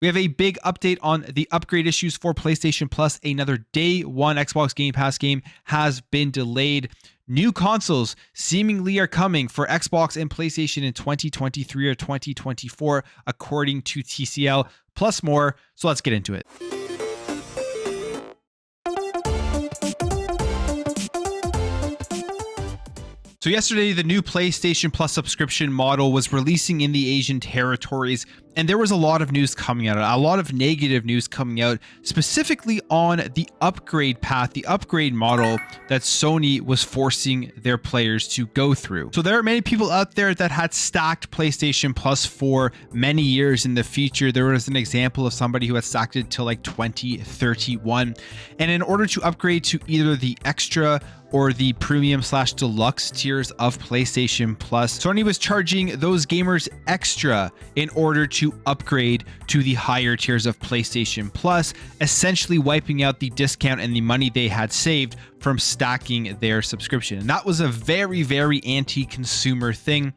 We have a big update on the upgrade issues for PlayStation Plus. Another day one Xbox Game Pass game has been delayed. New consoles seemingly are coming for Xbox and PlayStation in 2023 or 2024, according to TCL, plus more. So let's get into it. So yesterday, the new PlayStation Plus subscription model was releasing in the Asian territories, and there was a lot of news coming out, a lot of negative news coming out, specifically on the upgrade path, the upgrade model that Sony was forcing their players to go through. So there are many people out there that had stacked PlayStation Plus for many years in the future. There was an example of somebody who had stacked it till like 2031. And in order to upgrade to either the extra or the premium/deluxe tiers of PlayStation Plus, Sony was charging those gamers extra in order to upgrade to the higher tiers of PlayStation Plus, essentially wiping out the discount and the money they had saved from stacking their subscription. And that was a very, very anti-consumer thing.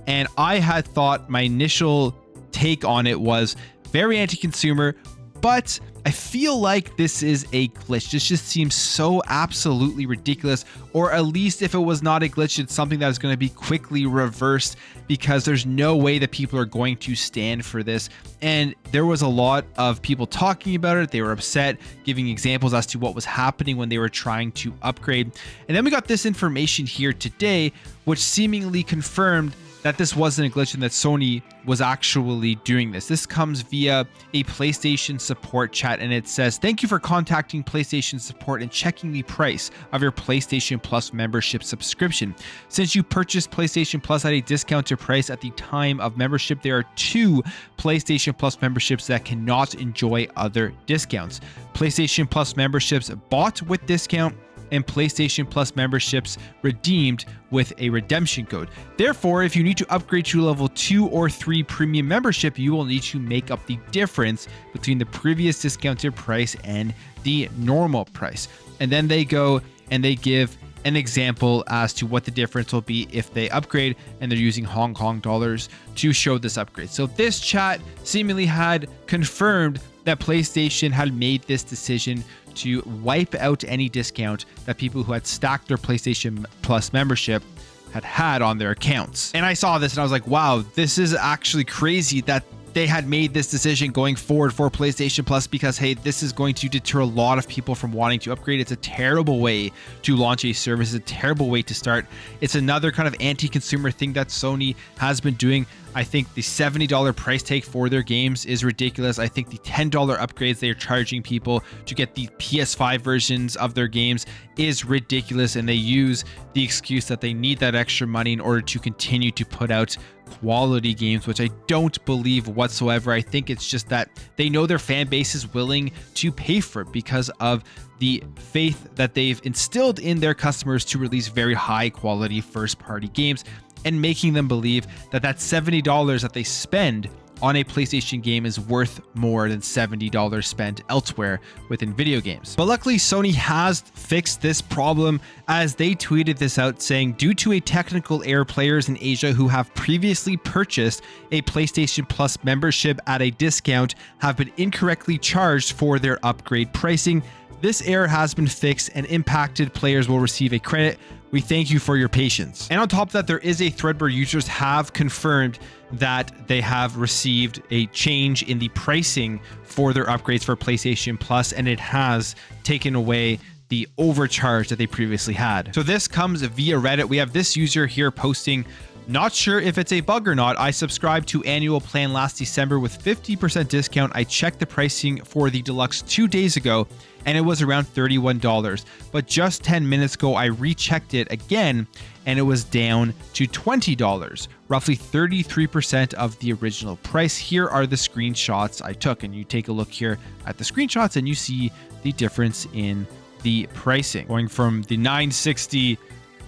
And I had thought my initial take on it was very anti-consumer, but I feel like this is a glitch. This just seems so absolutely ridiculous, or at least if it was not a glitch, it's something that is going to be quickly reversed, because there's no way that people are going to stand for this. And there was a lot of people talking about it. They were upset, giving examples as to what was happening when they were trying to upgrade. And then we got this information here today, which seemingly confirmed that this wasn't a glitch and that Sony was actually doing this. This comes via a PlayStation support chat, and it says, "Thank you for contacting PlayStation support and checking the price of your PlayStation Plus membership subscription. Since you purchased PlayStation Plus at a discounted price at the time of membership, there are 2 PlayStation Plus memberships that cannot enjoy other discounts. PlayStation Plus memberships bought with discount and PlayStation Plus memberships redeemed with a redemption code. Therefore, if you need to upgrade to level 2 or 3 premium membership, you will need to make up the difference between the previous discounted price and the normal price." And then they go and they give an example as to what the difference will be if they upgrade, and they're using Hong Kong dollars to show this upgrade. So this chat seemingly had confirmed that PlayStation had made this decision to wipe out any discount that people who had stacked their PlayStation Plus membership had on their accounts. And I saw this and I was like, wow, this is actually crazy that they had made this decision going forward for PlayStation Plus, because hey, this is going to deter a lot of people from wanting to upgrade. It's a terrible way to launch a service. It's a terrible way to start. It's another kind of anti-consumer thing that Sony has been doing. I think the $70 price tag for their games is ridiculous. I think the $10 upgrades they are charging people to get the PS5 versions of their games is ridiculous, and they use the excuse that they need that extra money in order to continue to put out quality games, which I don't believe whatsoever. I think it's just that they know their fan base is willing to pay for it because of the faith that they've instilled in their customers to release very high quality first party games, and making them believe that that $70 that they spend on a PlayStation game is worth more than $70 spent elsewhere within video games. But luckily, Sony has fixed this problem, as they tweeted this out saying, "Due to a technical error, players in Asia who have previously purchased a PlayStation Plus membership at a discount have been incorrectly charged for their upgrade pricing. This error has been fixed and impacted players will receive a credit. We thank you for your patience." And on top of that, there is a thread where users have confirmed that they have received a change in the pricing for their upgrades for PlayStation Plus, and it has taken away the overcharge that they previously had. So this comes via Reddit. We have this user here posting, "Not sure if it's a bug or not. I subscribed to annual plan last December with 50% discount. I checked the pricing for the deluxe 2 days ago and it was around $31. But just 10 minutes ago, I rechecked it again and it was down to $20, roughly 33% of the original price. Here are the screenshots I took." And you take a look here at the screenshots and you see the difference in the pricing, going from the $960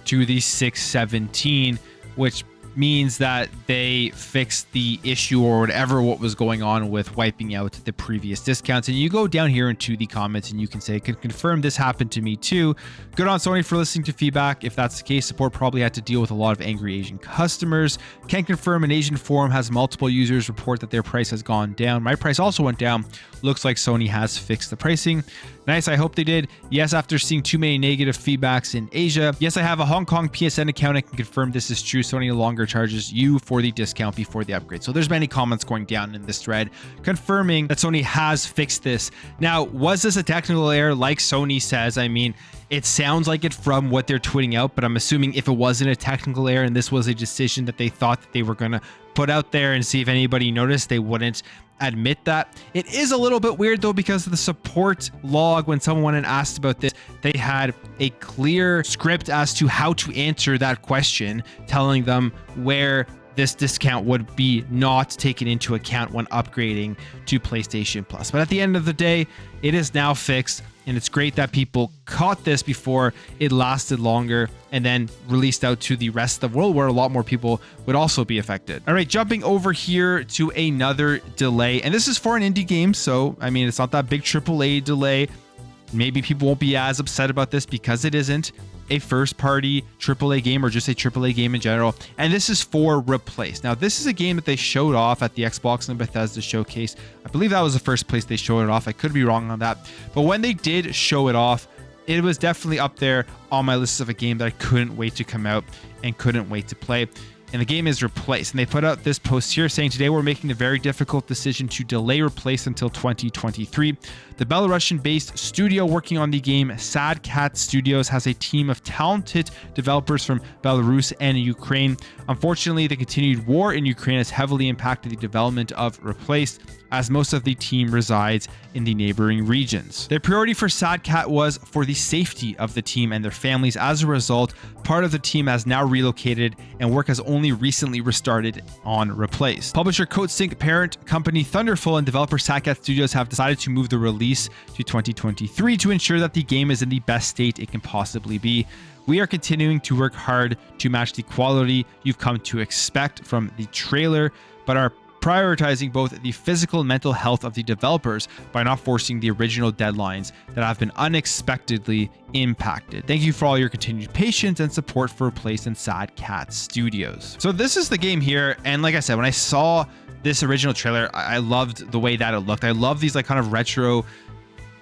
to the $617, which means that they fixed the issue or whatever what was going on with wiping out the previous discounts. And you go down here into the comments and you can say, "Could confirm this happened to me too. Good on Sony for listening to feedback. If that's the case, support probably had to deal with a lot of angry Asian customers. Can confirm an Asian forum has multiple users report that their price has gone down. My price also went down. Looks like Sony has fixed the pricing. Nice, I hope they did. Yes, after seeing too many negative feedbacks in Asia. Yes, I have a Hong Kong PSN account. I can confirm this is true. Sony no longer charges you for the discount before the upgrade." So there's many comments going down in this thread confirming that Sony has fixed this. Now, was this a technical error like Sony says? I mean, it sounds like it from what they're tweeting out, but I'm assuming if it wasn't a technical error and this was a decision that they thought that they were going to put out there and see if anybody noticed, they wouldn't admit that. It is a little bit weird though, because of the support log, when someone went and asked about this, they had a clear script as to how to answer that question, telling them where this discount would be not taken into account when upgrading to PlayStation Plus. But at the end of the day, it is now fixed, and it's great that people caught this before it lasted longer and then released out to the rest of the world, where a lot more people would also be affected. All right, jumping over here to another delay, and this is for an indie game, so I mean, it's not that big AAA delay. Maybe people won't be as upset about this because it isn't a first-party AAA game or just a AAA game in general. And this is for Replace. Now, this is a game that they showed off at the Xbox and Bethesda showcase. I believe that was the first place they showed it off. I could be wrong on that. But when they did show it off, it was definitely up there on my list of a game that I couldn't wait to come out and couldn't wait to play. And the game is Replace. And they put out this post here saying, "Today we're making the very difficult decision to delay Replace until 2023. The Belarusian-based studio working on the game, Sad Cat Studios, has a team of talented developers from Belarus and Ukraine. Unfortunately, the continued war in Ukraine has heavily impacted the development of Replace, as most of the team resides in the neighboring regions. Their priority for Sad Cat was for the safety of the team and their families. As a result, part of the team has now relocated and work has only recently restarted on Replace. Publisher Coatsink, parent company Thunderful, and developer Sad Cat Studios have decided to move the release to 2023 to ensure that the game is in the best state it can possibly be. We are continuing to work hard to match the quality you've come to expect from the trailer, but are prioritizing both the physical and mental health of the developers by not forcing the original deadlines that have been unexpectedly impacted. Thank you for all your continued patience and support for Replace and Sad Cat Studios." So this is the game here, and like I said, when I saw this original trailer, I loved the way that it looked. I love these like kind of retro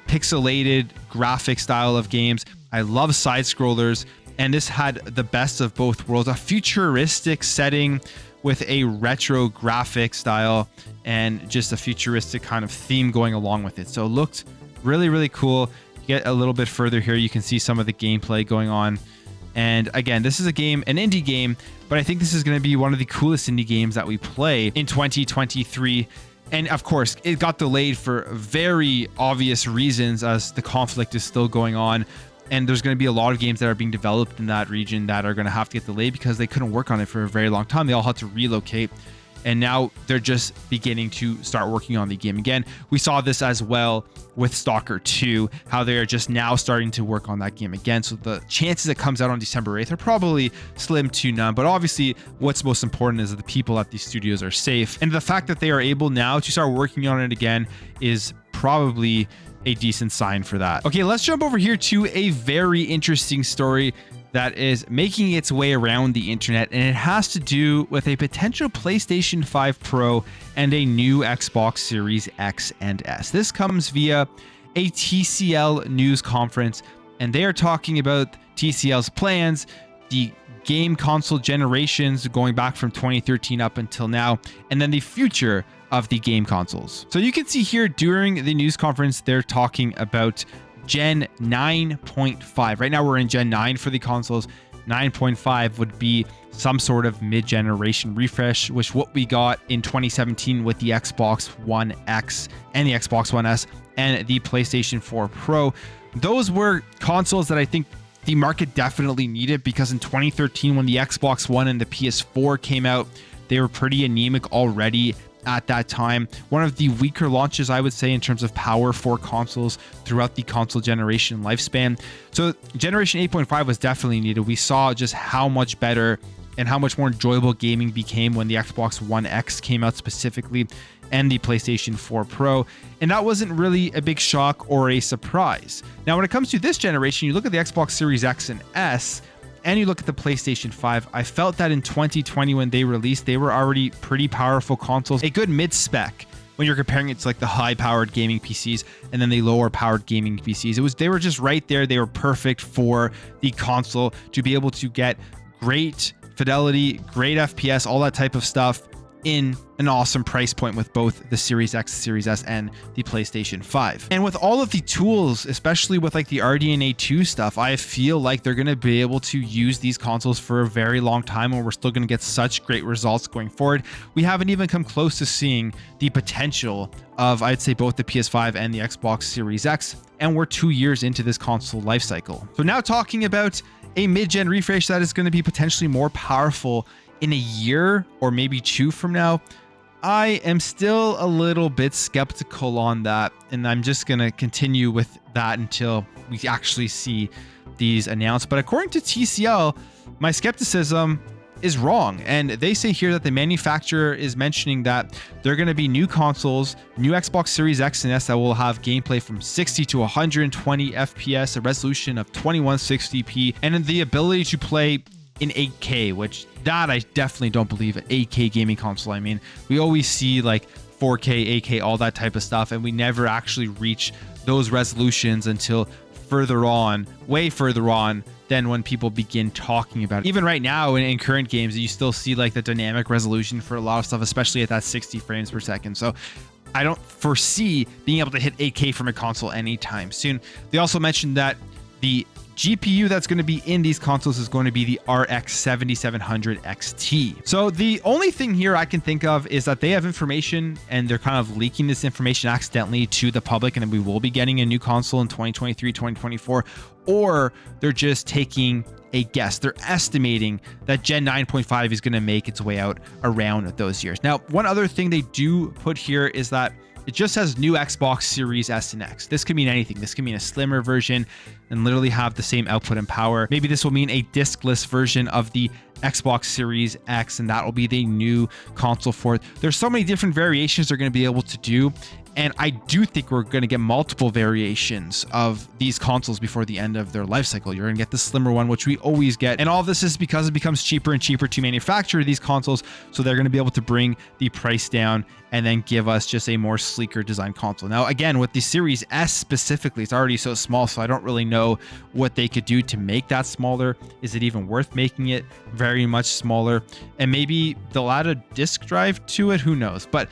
pixelated graphic style of games. I love side scrollers, and this had the best of both worlds, a futuristic setting with a retro graphic style and just a futuristic kind of theme going along with it. So it looked really, really cool. You get a little bit further here, you can see some of the gameplay going on. And again, this is a game, an indie game, but I think this is going to be one of the coolest indie games that we play in 2023. And of course, it got delayed for very obvious reasons, as the conflict is still going on. And there's going to be a lot of games that are being developed in that region that are going to have to get delayed because they couldn't work on it for a very long time. They all had to relocate. And now they're just beginning to start working on the game again. We saw this as well with Stalker 2, how they're just now starting to work on that game again. So the chances it comes out on December 8th are probably slim to none. But obviously, what's most important is that the people at these studios are safe. And the fact that they are able now to start working on it again is probably a decent sign for that. Okay, let's jump over here to a very interesting story that is making its way around the internet, and it has to do with a potential PlayStation 5 Pro and a new Xbox Series X and S. This comes via a TCL news conference, and they are talking about TCL's plans, the game console generations going back from 2013 up until now, and then the future of the game consoles. So you can see here during the news conference, they're talking about Gen 9.5. Right now we're in Gen 9 for the consoles. 9.5 would be some sort of mid-generation refresh, which what we got in 2017 with the Xbox One X and the Xbox One S and the PlayStation 4 Pro. Those were consoles that I think the market definitely needed, because in 2013 when the Xbox One and the PS4 came out, they were pretty anemic already at that time. One of the weaker launches, I would say, in terms of power for consoles throughout the console generation lifespan. So generation 8.5 was definitely needed. We saw just how much better and how much more enjoyable gaming became when the Xbox One X came out specifically, and the PlayStation 4 Pro, and that wasn't really a big shock or a surprise. Now, when it comes to this generation, you look at the Xbox Series X and S, and you look at the PlayStation 5, I felt that in 2020 when they released, they were already pretty powerful consoles, a good mid-spec when you're comparing it to like the high-powered gaming PCs and then the lower-powered gaming PCs. They were just right there. They were perfect for the console to be able to get great fidelity, great FPS, all that type of stuff in an awesome price point with both the Series X, Series S, and the PlayStation 5. And with all of the tools, especially with like the RDNA 2 stuff, I feel like they're going to be able to use these consoles for a very long time, and we're still going to get such great results going forward. We haven't even come close to seeing the potential of, I'd say, both the PS5 and the Xbox Series X, and we're 2 years into this console life cycle. So now talking about a mid-gen refresh that is going to be potentially more powerful in a year or maybe 2 from now, I am still a little bit skeptical on that, and I'm just going to continue with that until we actually see these announced. But according to TCL, my skepticism is wrong, and they say here that the manufacturer is mentioning that there are going to be new consoles, new Xbox Series X and S that will have gameplay from 60 to 120 FPS, a resolution of 2160p, and the ability to play in 8K, which that I definitely don't believe an 8K gaming console. I mean, we always see like 4K, 8K, all that type of stuff, and we never actually reach those resolutions until further on, way further on than when people begin talking about it. Even right now in current games, you still see like the dynamic resolution for a lot of stuff, especially at that 60 frames per second. So I don't foresee being able to hit 8K from a console anytime soon. They also mentioned that the GPU that's going to be in these consoles is going to be the RX 7700 XT. So the only thing here I can think of is that they have information and they're kind of leaking this information accidentally to the public, and then we will be getting a new console in 2023, 2024, or they're just taking a guess. They're estimating that Gen 9.5 is going to make its way out around those years. Now, one other thing they do put here is that it just has new Xbox Series S and X. This could mean anything. This could mean a slimmer version and literally have the same output and power. Maybe this will mean a discless version of the Xbox Series X, and that will be the new console for it. There's so many different variations they're going to be able to do, and I do think we're going to get multiple variations of these consoles before the end of their life cycle. You're going to get the slimmer one, which we always get, and all of this is because it becomes cheaper and cheaper to manufacture these consoles, so they're going to be able to bring the price down and then give us just a more sleeker design console. Now, again, with the Series S specifically, it's already so small, so I don't really know what they could do to make that smaller. Is it even worth making it very much smaller? And maybe they'll add a disk drive to it, who knows? But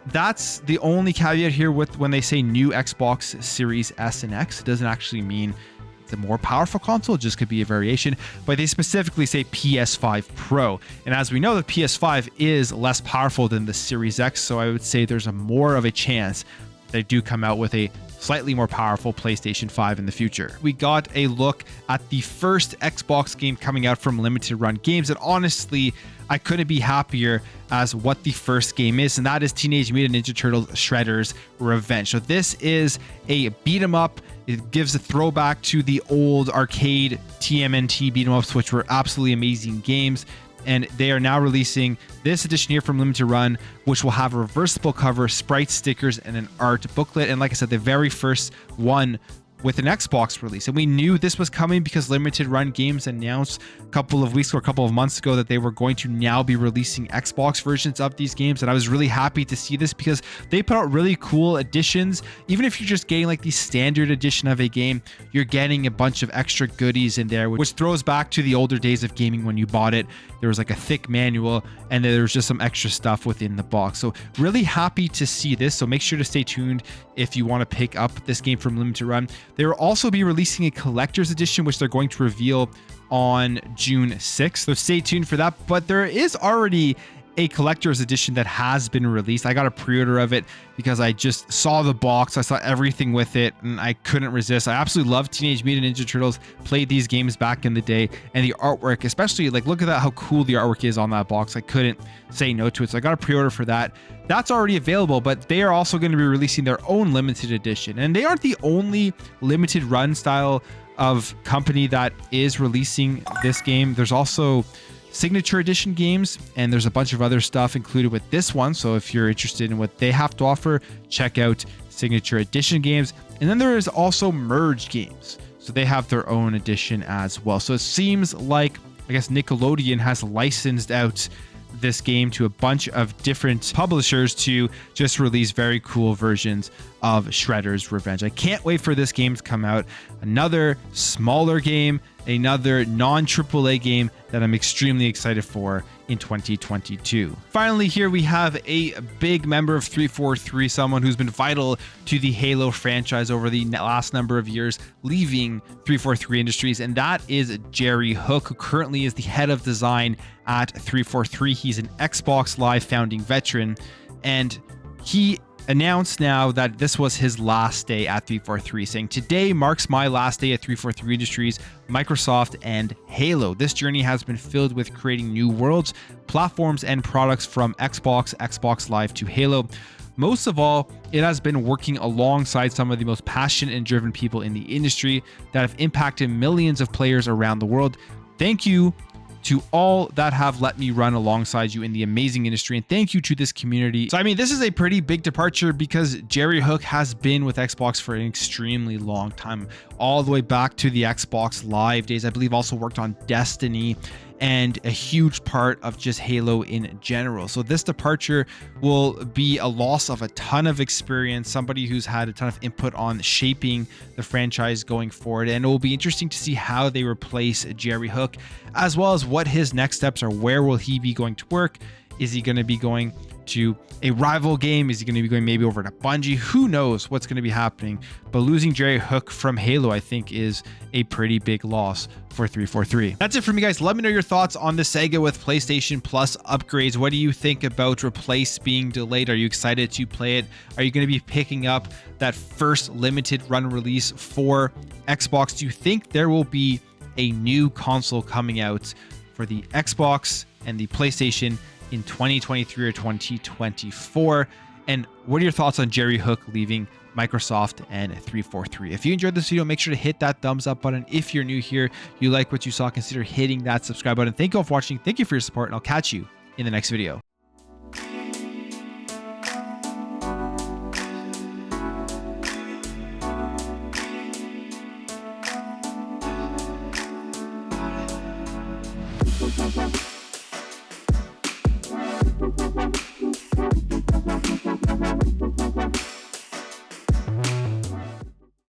that's the only caveat here with when they say new Xbox Series S and X. It doesn't actually mean it's a more powerful console, it just could be a variation, but they specifically say PS5 Pro. And as we know, the PS5 is less powerful than the Series X, so I would say there's a more of a chance they do come out with a slightly more powerful PlayStation 5 in the future. We got a look at the first Xbox game coming out from Limited Run Games, and honestly, I couldn't be happier as what the first game is, and that is Teenage Mutant Ninja Turtles Shredder's Revenge. So this is a beat 'em up. It gives a throwback to the old arcade TMNT beat 'em ups, which were absolutely amazing games. And they are now releasing this edition here from Limited Run, which will have a reversible cover, sprite stickers, and an art booklet. And like I said, the very first one with an Xbox release. And we knew this was coming because Limited Run Games announced a couple of weeks or a couple of months ago that they were going to now be releasing Xbox versions of these games. And I was really happy to see this because they put out really cool editions. Even if you're just getting like the standard edition of a game, you're getting a bunch of extra goodies in there, which throws back to the older days of gaming when you bought it. There was like a thick manual and there was just some extra stuff within the box. So really happy to see this. So make sure to stay tuned if you want to pick up this game from Limited Run. They will also be releasing a collector's edition, which they're going to reveal on June 6th. So stay tuned for that. But there is already a collector's edition that has been released. I got a pre-order of it because I just saw the box. I saw everything with it and I couldn't resist. I absolutely love Teenage Mutant Ninja Turtles, played these games back in the day, and the artwork, especially, like, look at that, how cool the artwork is on that box. I couldn't say no to it. So I got a pre-order for that. That's already available, but they are also going to be releasing their own limited edition. And they aren't the only limited run style of company that is releasing this game. There's also Signature Edition games, and there's a bunch of other stuff included with this one. So if you're interested in what they have to offer, check out Signature Edition games. And then there is also merged games. So they have their own edition as well. So it seems like, I guess, Nickelodeon has licensed out this game to a bunch of different publishers to just release very cool versions of Shredder's Revenge. I can't wait for this game to come out. Another smaller game, another non-AAA game that I'm extremely excited for in 2022. Finally, here we have a big member of 343, someone who's been vital to the Halo franchise over the last number of years, leaving 343 Industries, and that is Jerry Hook, who currently is the head of design at 343. He's an Xbox Live founding veteran, and he announced now that this was his last day at 343, saying, "Today marks my last day at 343 Industries, Microsoft, and Halo. This journey has been filled with creating new worlds, platforms, and products from Xbox, Xbox Live to Halo. Most of all, it has been working alongside some of the most passionate and driven people in the industry that have impacted millions of players around the world. Thank you to all that have let me run alongside you in the amazing industry, and thank you to this community." So I mean, this is a pretty big departure because Jerry Hook has been with Xbox for an extremely long time, all the way back to the Xbox Live days. I believe also worked on Destiny and a huge part of just Halo in general. So this departure will be a loss of a ton of experience, somebody who's had a ton of input on shaping the franchise going forward. And it will be interesting to see how they replace Jerry Hook, as well as what his next steps are. Where will he be going to work? Is he going to be going to a rival game? Is he going to be going maybe over to Bungie? Who knows what's going to be happening? But losing Jerry Hook from Halo, I think, is a pretty big loss for 343. That's it for me, guys. Let me know your thoughts on the Sega with PlayStation Plus upgrades. What do you think about Replace being delayed? Are you excited to play it? Are you going to be picking up that first limited run release for Xbox? Do you think there will be a new console coming out for the Xbox and the PlayStation in 2023 or 2024? And what are your thoughts on Jerry Hook leaving Microsoft and 343? If you enjoyed this video, make sure to hit that thumbs up button. If you're new here, you like what you saw, consider hitting that subscribe button. Thank you all for watching. Thank you for your support, and I'll catch you in the next video. We'll be right back.